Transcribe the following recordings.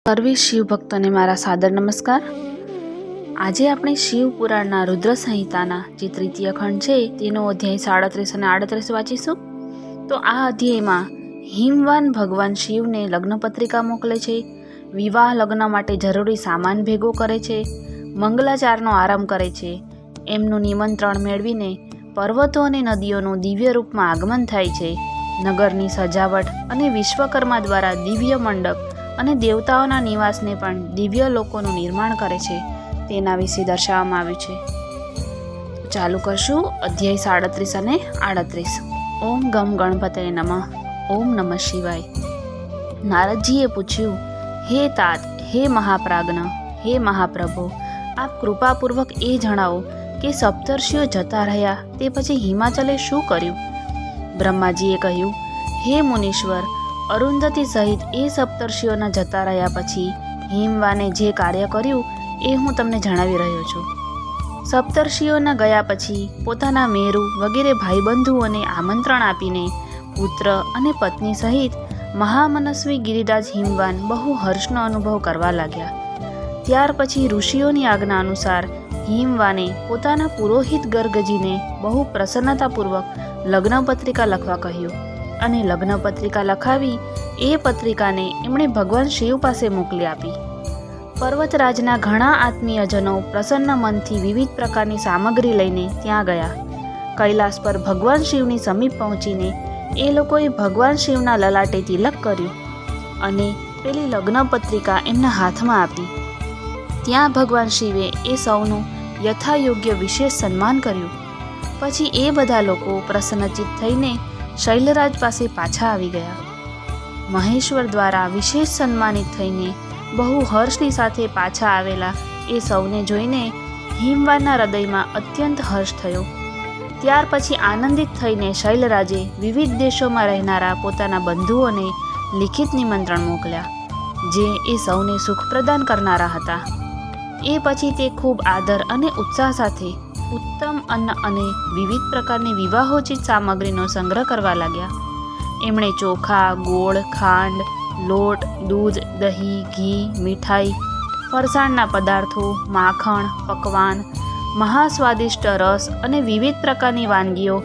સર્વે શિવ ભક્તોને મારા સાદર નમસ્કાર। આજે આપણે શિવ પુરાણના રુદ્ર સંહિતાના જે તૃતીય ખંડ છે તેનો અધ્યાય 37 અને 38 વાંચીશું। તો આ અધ્યાયમાં હિમવાન ભગવાન શિવને લગ્ન પત્રિકા મોકલે છે, વિવાહ લગ્ન માટે જરૂરી સામાન ભેગો કરે છે, મંગલાચારનો આરંભ કરે છે। એમનું નિમંત્રણ મેળવીને પર્વતો અને નદીઓનું દિવ્ય રૂપમાં આગમન થાય છે। નગરની સજાવટ અને વિશ્વકર્મા દ્વારા દિવ્ય મંડપ અને દેવતાઓના નિવાસને પણ દિવ્ય લોકોનું નિર્માણ કરે છે તેના વિશે દર્શાવવામાં આવ્યું છે। ચાલુ કરશું અધ્યાય 37 અને 38। ઓમ ગમ ગણપતય નમઃ। ઓમ નમઃ શિવાય। નારદજીએ પૂછ્યું, હે તાત, હે મહાપ્રાજ્ઞ, હે મહાપ્રભુ, આપ કૃપાપૂર્વક એ જણાવો કે સપ્તર્ષિઓ જતા રહ્યા તે પછી હિમાચલે શું કર્યું? બ્રહ્માજીએ કહ્યું, હે મુનીશ્વર, અરુંધતી સહિત એ સપ્તર્ષિઓના જતા રહ્યા પછી હિમવાને જે કાર્ય કર્યું એ હું તમને જણાવી રહ્યો છું। સપ્તર્ષિઓના ગયા પછી પોતાના મેરુ વગેરે ભાઈબંધુઓને આમંત્રણ આપીને પુત્ર અને પત્ની સહિત મહામનસ્વી ગિરિરાજ હિમવાન બહુ હર્ષનો અનુભવ કરવા લાગ્યા। ત્યાર પછી ઋષિઓની આજ્ઞા અનુસાર હિમવાને પોતાના પુરોહિત ગર્ગજીને બહુ પ્રસન્નતાપૂર્વક લગ્ન પત્રિકા લખવા કહ્યું અને લગ્ન પત્રિકા લખાવી એ પત્રિકાને એમણે ભગવાન શિવ પાસે મોકલી આપી। પર્વતરાજના ઘણા આત્મીયજનો પ્રસન્ન મનથી વિવિધ પ્રકારની સામગ્રી લઈને ત્યાં ગયા। કૈલાસ પર ભગવાન શિવની સમીપ પહોંચીને એ લોકોએ ભગવાન શિવના લલાટે તિલક કર્યું અને પેલી લગ્ન પત્રિકા એમના હાથમાં આપી। ત્યાં ભગવાન શિવે એ સૌનું યથાયોગ્ય વિશેષ સન્માન કર્યું। પછી એ બધા લોકો પ્રસન્નચિત્ત થઈને શૈલરાજ પાસે પાછા આવી ગયા। મહેશ્વર દ્વારા વિશેષ સન્માનિત થઈને બહુ હર્ષની સાથે પાછા આવેલા એ સૌને જોઈને હિમવાનના હૃદયમાં અત્યંત હર્ષ થયો। ત્યાર પછી આનંદિત થઈને શૈલરાજે વિવિધ દેશોમાં રહેનારા પોતાના બંધુઓને લિખિત નિમંત્રણ મોકલ્યા, જે એ સૌને સુખ પ્રદાન કરનારા હતા। એ પછી તે ખૂબ આદર અને ઉત્સાહ સાથે ઉત્તમ અન્ન અને વિવિધ પ્રકારની વિવાહોચિત સામગ્રીનો સંગ્રહ કરવા લાગ્યા। એમણે ચોખા, ગોળ, ખાંડ, લોટ, દૂધ, દહીં, ઘી, મીઠાઈ, ફરસાણના પદાર્થો, માખણ, પકવાન, મહાસ્વાદિષ્ટ રસ અને વિવિધ પ્રકારની વાનગીઓ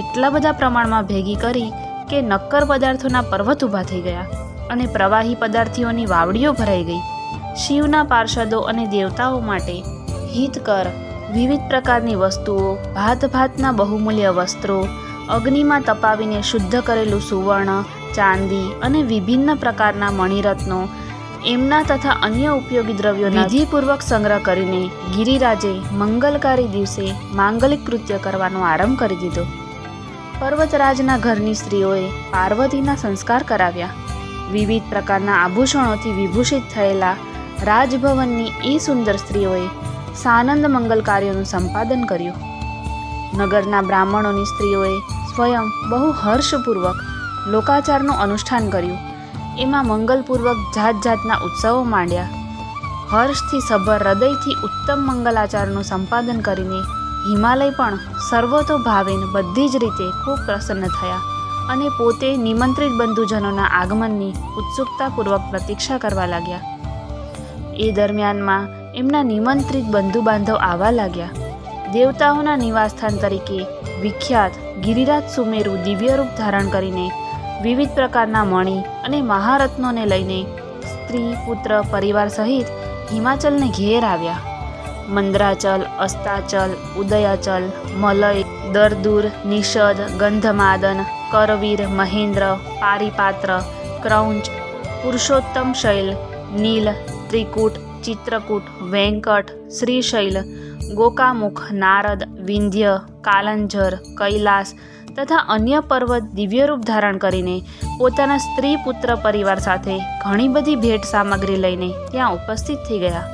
એટલા બધા પ્રમાણમાં ભેગી કરી કે નક્કર પદાર્થોના પર્વત ઊભા થઈ ગયા અને પ્રવાહી પદાર્થીઓની વાવડીઓ ભરાઈ ગઈ। શિવના પાર્ષદો અને દેવતાઓ માટે હિતકર વિવિધ પ્રકારની વસ્તુઓ, ભાત ભાતના બહુમૂલ્ય વસ્ત્રો, અગ્નિમાં તપાવીને શુદ્ધ કરેલું સુવર્ણ, ચાંદી અને વિભિન્ન પ્રકારના મણિરત્નો, એમના તથા અન્ય ઉપયોગી દ્રવ્યોનો વિધિપૂર્વક સંગ્રહ કરીને ગિરિરાજે મંગલકારી દિવસે માંગલિક કૃત્ય કરવાનો આરંભ કરી દીધો। પર્વતરાજના ઘરની સ્ત્રીઓએ પાર્વતીના સંસ્કાર કરાવ્યા। વિવિધ પ્રકારના આભૂષણોથી વિભૂષિત થયેલા રાજભવનની એ સુંદર સ્ત્રીઓએ સાનંદ મંગલ કાર્યોનું સંપાદન કર્યું। નગરના બ્રાહ્મણોની સ્ત્રીઓએ સ્વયં બહુ હર્ષપૂર્વક લોકાચારનું અનુષ્ઠાન કર્યું। એમાં મંગલપૂર્વક જાત જાતના ઉત્સવો માંડ્યા। હર્ષથી સભર હૃદયથી ઉત્તમ મંગલાચારનું સંપાદન કરીને હિમાલય પણ સર્વતોભાવેન બધી જ રીતે ખૂબ પ્રસન્ન થયા અને પોતે નિમંત્રિત બંધુજનોના આગમનની ઉત્સુકતાપૂર્વક પ્રતીક્ષા કરવા લાગ્યા। એ દરમિયાનમાં એમના નિમંત્રિત બંધુ બાંધવ આવવા લાગ્યા। દેવતાઓના નિવાસસ્થાન તરીકે વિખ્યાત ગિરિરાજ સુમેરુ દિવ્ય રૂપ ધારણ કરીને વિવિધ પ્રકારના મણિ અને મહારત્નોને લઈને સ્ત્રી, પુત્ર, પરિવાર સહિત હિમાચલને ઘેર આવ્યા। મંદરાચલ, અસ્તાચલ, ઉદયાચલ, મલય, દરદુર, નિષદ, ગંધમાદન, કરવીર, મહેન્દ્ર, પારિપાત્ર, ક્રૌંચ, પુરુષોત્તમ શૈલ, નીલ, ત્રિકૂટ, ચિત્રકૂટ, વેંકટ, શ્રીશૈલ, ગોકામુખ, નારદ, વિંધ્ય, કાલંજર, કૈલાસ તથા અન્ય પર્વત દિવ્યરૂપ ધારણ કરીને પોતાના સ્ત્રી, પુત્ર, પરિવાર સાથે ઘણી બધી ભેટ સામગ્રી લઈને ત્યાં ઉપસ્થિત થઈ ગયા।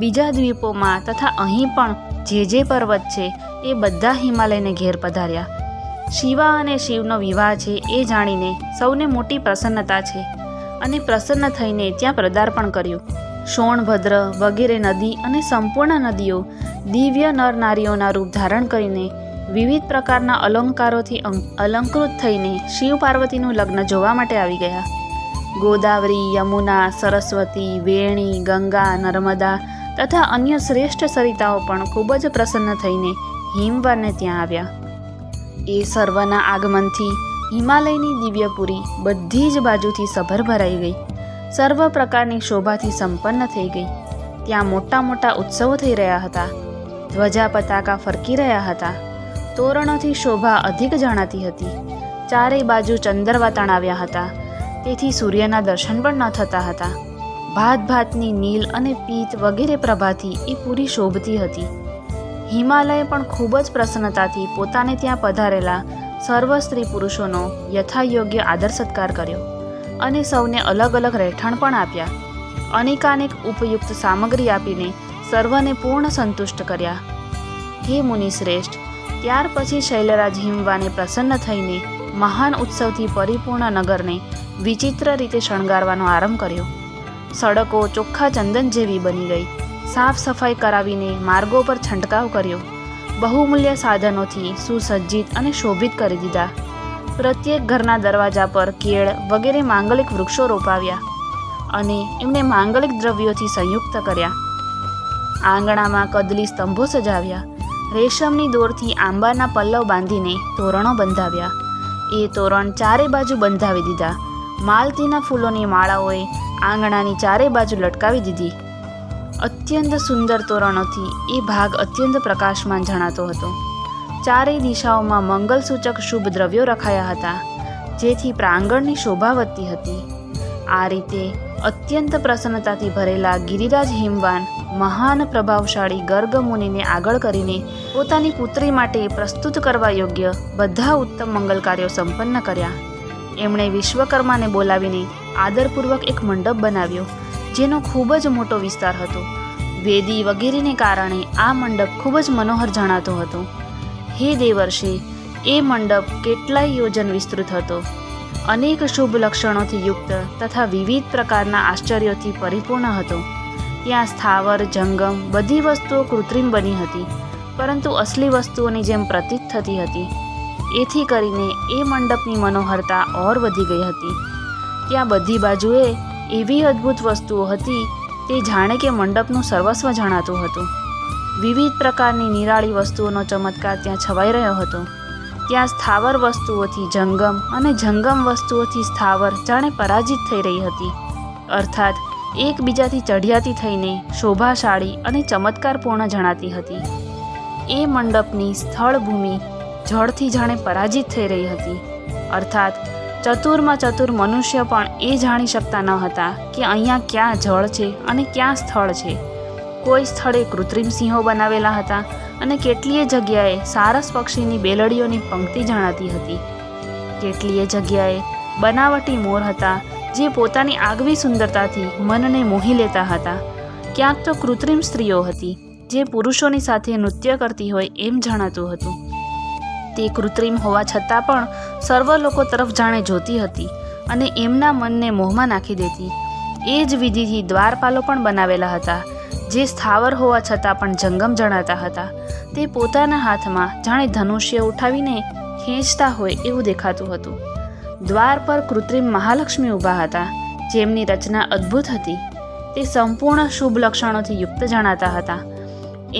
બીજા દ્વીપોમાં તથા અહીં પણ જે પર્વત છે એ બધા હિમાલયને ઘેર પધાર્યા। શિવા અને શિવનો વિવાહ છે એ જાણીને સૌને મોટી પ્રસન્નતા છે અને પ્રસન્ન થઈને ત્યાં પદાર્પણ કર્યું। સોણભદ્ર વગેરે નદી અને સંપૂર્ણ નદીઓ દિવ્ય નર નારીઓના રૂપ ધારણ કરીને વિવિધ પ્રકારના અલંકારોથી અલંકૃત થઈને શિવ પાર્વતીનું લગ્ન જોવા માટે આવી ગયા। ગોદાવરી, યમુના, સરસ્વતી, વેણી, ગંગા, નર્મદા તથા અન્ય શ્રેષ્ઠ સરિતાઓ પણ ખૂબ જ પ્રસન્ન થઈને હિમવાનને ત્યાં આવ્યા. એ સર્વના આગમનથી હિમાલયની દિવ્યપુરી બધી જ બાજુથી સભર ભરાઈ ગઈ, સર્વ પ્રકારની શોભાથી સંપન્ન થઈ ગઈ. ત્યાં મોટા મોટા ઉત્સવો થઈ રહ્યા હતા, ધ્વજા પતાકા ફરકી રહ્યા હતા, તોરણોથી શોભા અધિક જણાતી હતી. ચારેય બાજુ ચંદરવા તણાવ્યા હતા, તેથી સૂર્યના દર્શન પણ ન થતા હતા. ભાત ભાતની નીલ અને પીત વગેરે પ્રભાથી એ પૂરી શોભતી હતી. હિમાલયે પણ ખૂબ જ પ્રસન્નતાથી પોતાને ત્યાં પધારેલા સર્વ સ્ત્રી પુરુષોનો યથાયોગ્ય આદર સત્કાર કર્યો અને સૌને અલગ અલગ રહેઠાણ પણ આપ્યા. અનેકાનેક ઉપયુક્ત સામગ્રી આપીને સર્વને પૂર્ણ સંતુષ્ટ કર્યા. હે મુનિશ્રેષ્ઠ, ત્યાર પછી શૈલરાજ હિમવાને પ્રસન્ન થઈને મહાન ઉત્સવથી પરિપૂર્ણ નગરને વિચિત્ર રીતે શણગારવાનો આરંભ કર્યો. સડકો ચોખ્ખા ચંદન જેવી બની ગઈ. સાફ સફાઈ કરાવીને માર્ગો પર છંટકાવ કર્યો. બહુમૂલ્ય સાધનોથી સુસજ્જિત અને શોભિત કરી દીધા. પ્રત્યેક ઘરના દરવાજા પર કેળ વગેરે માંગલિક વૃક્ષો રોપાવ્યા અને એમને માંગલિક દ્રવ્યોથી સંયુક્ત કર્યા. આંગણામાં કદલી સ્તંભો સજાવ્યા. રેશમની દોરથી આંબાના પલ્લવ બાંધીને તોરણો બંધાવ્યા. એ તોરણ ચારે બાજુ બંધાવી દીધા. માલતીના ફૂલોની માળાઓએ આંગણાની ચારે બાજુ લટકાવી દીધી. અત્યંત સુંદર તોરણોથી એ ભાગ અત્યંત પ્રકાશમાન જણાતો હતો. ચારેય દિશાઓમાં મંગલસૂચક શુભ દ્રવ્યો રખાયા હતા, જેથી પ્રાંગણની શોભા વધતી હતી. આ રીતે અત્યંત પ્રસન્નતાથી ભરેલા ગિરિરાજ હિમવાન મહાન પ્રભાવશાળી ગર્ગ મુનિને આગળ કરીને પોતાની પુત્રી માટે પ્રસ્તુત કરવા યોગ્ય બધા ઉત્તમ મંગલ કાર્યો સંપન્ન કર્યા. એમણે વિશ્વકર્માને બોલાવીને આદરપૂર્વક એક મંડપ બનાવ્યો, જેનો ખૂબ જ મોટો વિસ્તાર હતો. વેદી વગેરેને કારણે આ મંડપ ખૂબ જ મનોહર જણાતો હતો. હે દેવર્ષિ, એ મંડપ કેટલાય યોજન વિસ્તૃત હતો. અનેક શુભ લક્ષણોથી યુક્ત તથા વિવિધ પ્રકારના આશ્ચર્યોથી પરિપૂર્ણ હતો. ત્યાં સ્થાવર જંગમ બધી વસ્તુઓ કૃત્રિમ બની હતી, પરંતુ અસલી વસ્તુઓની જેમ પ્રતીત થતી હતી. એથી કરીને એ મંડપની મનોહરતા ઓર વધી ગઈ હતી. ત્યાં બધી બાજુએ એવી અદ્ભુત વસ્તુઓ હતી, તે જાણે કે મંડપનું સર્વસ્વ જણાતું હતું. વિવિધ પ્રકારની નિરાળી વસ્તુઓનો ચમત્કાર ત્યાં છવાઈ રહ્યો હતો. ત્યાં સ્થાવર વસ્તુઓથી જંગમ અને જંગમ વસ્તુઓથી સ્થાવર જાણે પરાજિત થઈ રહી હતી, અર્થાત એકબીજાથી ચઢિયાતી થઈને શોભાશાળી અને ચમત્કારપૂર્ણ જણાતી હતી. એ મંડપની સ્થળ ભૂમિ જળથી જાણે પરાજિત થઈ રહી હતી, અર્થાત ચતુરમાં ચતુર મનુષ્ય પણ એ જાણી શકતા ન હતા કે અહીંયા ક્યાં જળ છે અને ક્યાં સ્થળ છે. કોઈ સ્થળે કૃત્રિમ સિંહો બનાવેલા હતા અને કેટલીય જગ્યાએ સારસ પક્ષીની બેલડીઓની પંક્તિ જણાતી હતી. કેટલીય જગ્યાએ બનાવટી મોર હતા, જે પોતાની આગવી સુંદરતાથી મનને મોહી લેતા હતા. ક્યાંક તો કૃત્રિમ સ્ત્રીઓ હતી, જે પુરુષોની સાથે નૃત્ય કરતી હોય એમ જણાતું હતું. તે કૃત્રિમ હોવા છતાં પણ સર્વ લોકો તરફ જાણે જોતી હતી અને એમના મનને મોહમાં નાખી દેતી. એ જ વિધિથી દ્વારપાલો પણ બનાવેલા હતા, જે સ્થાવર હોવા છતાં પણ જંગમ જણાતા હતા. તે પોતાના હાથમાં જાણે ધનુષ્ય ઉઠાવીને ખેંચતા હોય એવું દેખાતું હતું. દ્વાર પર કૃત્રિમ મહાલક્ષ્મી ઊભા હતા, જેમની રચના અદ્ભુત હતી. તે સંપૂર્ણ શુભ લક્ષણોથી યુક્ત જણાતા હતા.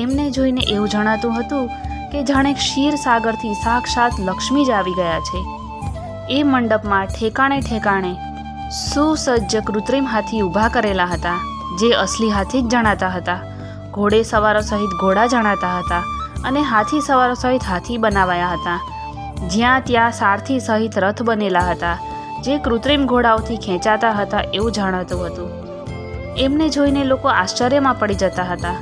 એમને જોઈને એવું જણાતું હતું કે જાણે ક્ષીર સાગરથી સાક્ષાત લક્ષ્મી જ આવી ગયા છે. એ મંડપમાં ઠેકાણે ઠેકાણે સુસજ્જ કૃત્રિમ હાથી ઊભા કરેલા હતા, જે અસલી હાથી જ જણાતા હતા. ઘોડે સવારો સહિત ઘોડા જણાતા હતા અને હાથી સવારો સહિત હાથી બનાવાયા હતા. જ્યાં ત્યાં સારથી સહિત રથ બનેલા હતા, જે કૃત્રિમ ઘોડાઓથી ખેંચાતા હતા એવું જણાતું હતું. એમને જોઈને લોકો આશ્ચર્યમાં પડી જતા હતા.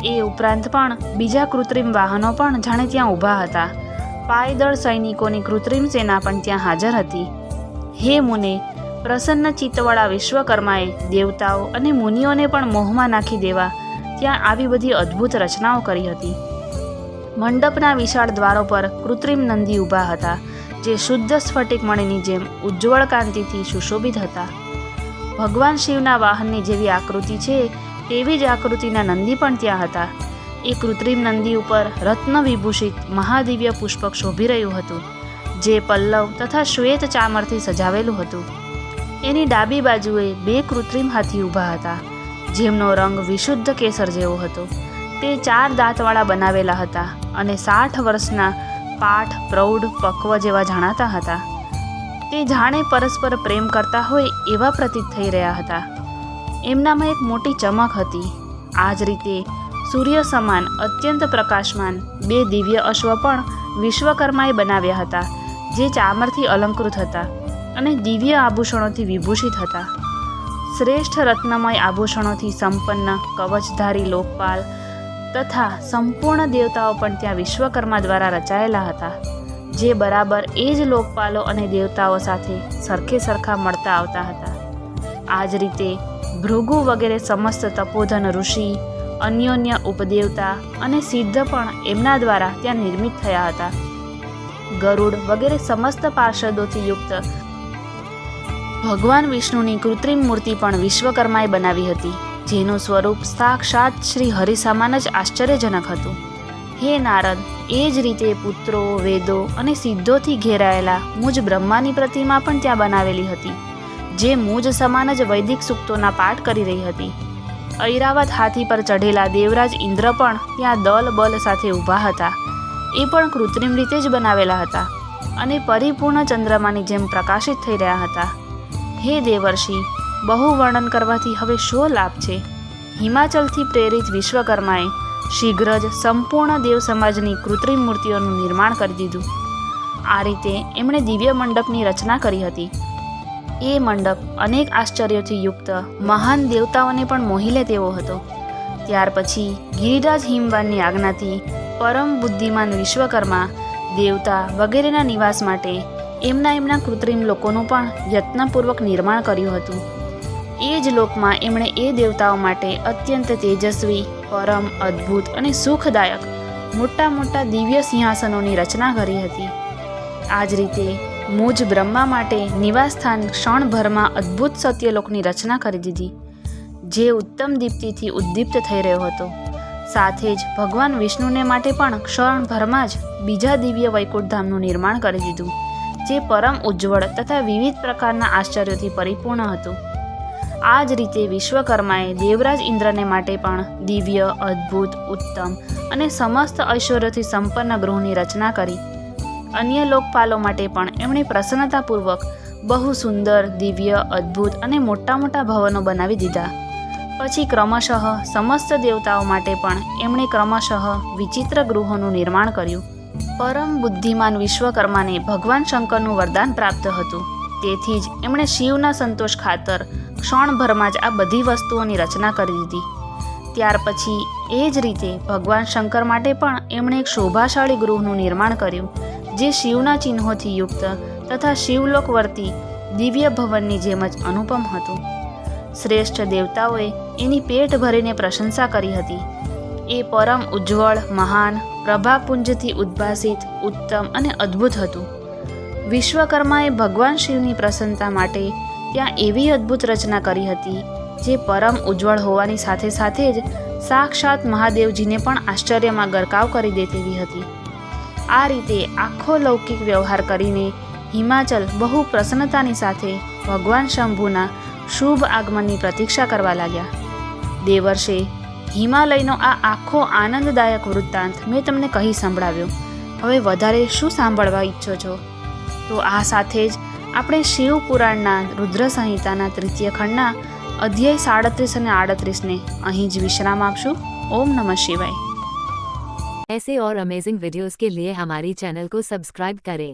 એ ઉપરાંત પણ બીજા કૃત્રિમ વાહનો પણ જાણે ત્યાં ઊભા હતા. પાયદળ સૈનિકોની કૃત્રિમ સેના પણ ત્યાં હાજર હતી. હે મુને, પ્રસન્ન ચિત્તવાળા વિશ્વકર્માએ દેવતાઓ અને મુનિઓને પણ મોહમાં નાખી દેવા ત્યાં આવી બધી અદ્ભુત રચનાઓ કરી હતી. મંડપના વિશાળ દ્વારો પર કૃત્રિમ નંદી ઊભા હતા, જે શુદ્ધ સ્ફટિક મણીની જેમ ઉજ્જવળ કાંતિથી સુશોભિત હતા. ભગવાન શિવના વાહનની જેવી આકૃતિ છે તેવી જ આકૃતિના નંદી પણ ત્યાં હતા. એ કૃત્રિમ નંદી ઉપર રત્ન વિભૂષિત મહાદિવ્ય પુષ્પક શોભી રહ્યું હતું, જે પલ્લવ તથા શ્વેત ચામરથી સજાવેલું હતું. એની ડાબી બાજુએ 2 કૃત્રિમ હાથી ઊભા હતા, જેમનો રંગ વિશુદ્ધ કેસર જેવો હતો. તે 4 દાંતવાળા બનાવેલા હતા અને 60 વર્ષના પાઠ, પ્રૌઢ, પક્વ જેવા જણાતા હતા. તે જાણે પરસ્પર પ્રેમ કરતા હોય એવા પ્રતીત થઈ રહ્યા હતા. એમનામાં એક મોટી ચમક હતી. આ જ રીતે સૂર્ય સમાન અત્યંત પ્રકાશમાન 2 દિવ્ય અશ્વ પણ વિશ્વકર્માએ બનાવ્યા હતા, જે ચામરથી અલંકૃત હતા અને દિવ્ય આભૂષણોથી વિભૂષિત હતા. શ્રેષ્ઠ રત્નમય આભૂષણોથી સંપન્ન કવચધારી લોકપાલ તથા સંપૂર્ણ દેવતાઓ પણ ત્યાં વિશ્વકર્મા દ્વારા રચાયેલા હતા, જે બરાબર એ જ લોકપાલો અને દેવતાઓ સાથે સરખે સરખા મળતા આવતા હતા. આ જ રીતે ભૃગુ વગેરે સમસ્ત તપોધન ઋષિ, અન્યોન્ય ઉપદેવતા અને સિદ્ધ પણ એમના દ્વારા ત્યાં નિર્મિત થયા હતા. ગરુડ વગેરે સમસ્ત પાર્ષદોથી યુક્ત ભગવાન વિષ્ણુની કૃત્રિમ મૂર્તિ પણ વિશ્વકર્માએ બનાવી હતી, જેનું સ્વરૂપ સાક્ષાત શ્રી હરિ સમાન જ આશ્ચર્યજનક હતું. હે નારદ, એ જ રીતે પુત્રો, વેદો અને સિદ્ધોથી ઘેરાયેલા મુજ બ્રહ્માની પ્રતિમા પણ ત્યાં બનાવેલી હતી, જે મુજ સમાન જ વૈદિક સૂક્તોના પાઠ કરી રહી હતી. ઐરાવત હાથી પર ચઢેલા દેવરાજ ઇન્દ્ર પણ ત્યાં દલ બલ સાથે ઊભા હતા. એ પણ કૃત્રિમ રીતે જ બનાવેલા હતા અને પરિપૂર્ણ ચંદ્રમાની જેમ પ્રકાશિત થઈ રહ્યા હતા. હે દેવર્ષિ, બહુ વર્ણન કરવાથી હવે શો લાભ છે? હિમાચલથી પ્રેરિત વિશ્વકર્માએ શીઘ્ર જ સંપૂર્ણ દેવ સમાજની કૃત્રિમ મૂર્તિઓનું નિર્માણ કરી દીધું. આ રીતે એમણે દિવ્ય મંડપની રચના કરી હતી. એ મંડપ અનેક આશ્ચર્યોથી યુક્ત મહાન દેવતાઓને પણ મોહી લે તેવો હતો. ત્યાર પછી ગિરિરાજ હિમવાનની આજ્ઞાથી પરમ બુદ્ધિમાન વિશ્વકર્મા દેવતા વગેરેના નિવાસ માટે એમના કૃત્રિમ લોકોનું પણ યત્નપૂર્વક નિર્માણ કર્યું હતું. એ જ લોકમાં એમણે એ દેવતાઓ માટે અત્યંત તેજસ્વી, પરમ અદ્ભુત અને સુખદાયક મોટા મોટા દિવ્ય સિંહાસનોની રચના કરી હતી. આ જ રીતે મુજ બ્રહ્મા માટે નિવાસસ્થાન ક્ષણભરમાં અદ્ભુત સત્યલોકની રચના કરી દીધી, જે ઉત્તમ દીપ્તિથી ઉદ્દીપ્ત થઈ રહ્યો હતો. સાથે જ ભગવાન વિષ્ણુને માટે પણ ક્ષણભરમાં જ બીજા દિવ્ય વૈકુંઠધામનું નિર્માણ કરી દીધું, જે પરમ ઉજ્જવળ તથા વિવિધ પ્રકારના આશ્ચર્યોથી પરિપૂર્ણ હતું. આ જ રીતે વિશ્વકર્માએ દેવરાજ ઇન્દ્રને માટે પણ દિવ્ય, અદ્ભુત, ઉત્તમ અને સમસ્ત ઐશ્વર્યોથી સંપન્ન ગૃહની રચના કરી. અન્ય લોકપાલો માટે પણ એમણે પ્રસન્નતાપૂર્વક બહુ સુંદર, દિવ્ય, અદ્ભુત અને મોટા મોટા ભવનો બનાવી દીધા. પછી ક્રમશઃ સમસ્ત દેવતાઓ માટે પણ એમણે ક્રમશઃ વિચિત્ર ગૃહોનું નિર્માણ કર્યું. પરમ બુદ્ધિમાન વિશ્વકર્માને ભગવાન શંકરનું વરદાન પ્રાપ્ત હતું. તેથી જ એમણે શિવના સંતોષ ખાતર ક્ષણભરમાં જ આ બધી વસ્તુઓની રચના કરી દીધી. ત્યાર પછી એ જ રીતે ભગવાન શંકર માટે પણ એમણે એક શોભાશાળી ગૃહનું નિર્માણ કર્યું, જે શિવના ચિહ્નોથી યુક્ત તથા શિવલોકવર્તી દિવ્ય ભવનની જેમ જ અનુપમ હતું. શ્રેષ્ઠ દેવતાઓએ એની પેટ ભરીને પ્રશંસા કરી હતી. એ પરમ ઉજ્જવળ, મહાન, પ્રભાપુંજથી ઉદ્ભાસિત, ઉત્તમ અને અદ્ભુત હતું. વિશ્વકર્માએ ભગવાન શિવની પ્રસન્નતા માટે ત્યાં એવી અદ્ભુત રચના કરી હતી, જે પરમ ઉજ્જવળ હોવાની સાથે સાથે જ સાક્ષાત મહાદેવજીને પણ આશ્ચર્યમાં ગરકાવ કરી દે તેવી હતી. આ રીતે આખો લૌકિક વ્યવહાર કરીને હિમાચલ બહુ પ્રસન્નતાની સાથે ભગવાન શંભુના શુભ આગમનની પ્રતીક્ષા કરવા લાગ્યા. દેવર્ષે, હિમાલયનો આ આખો આનંદદાયક વૃત્તાંત મેં તમને કહી સંભળાવ્યો. હવે વધારે શું સાંભળવા ઈચ્છો છો? તો આ સાથે જ આપણે શિવ પુરાણના રુદ્ર સંહિતાના 3ય ખંડના અધ્યાય 37 અને 38ને અહીં જ વિશ્રામ આપશું. ઓમ નમઃ શિવાય. ऐसे और अमेजिंग वीडियोस के लिए हमारी चैनल को सब्सक्राइब करें.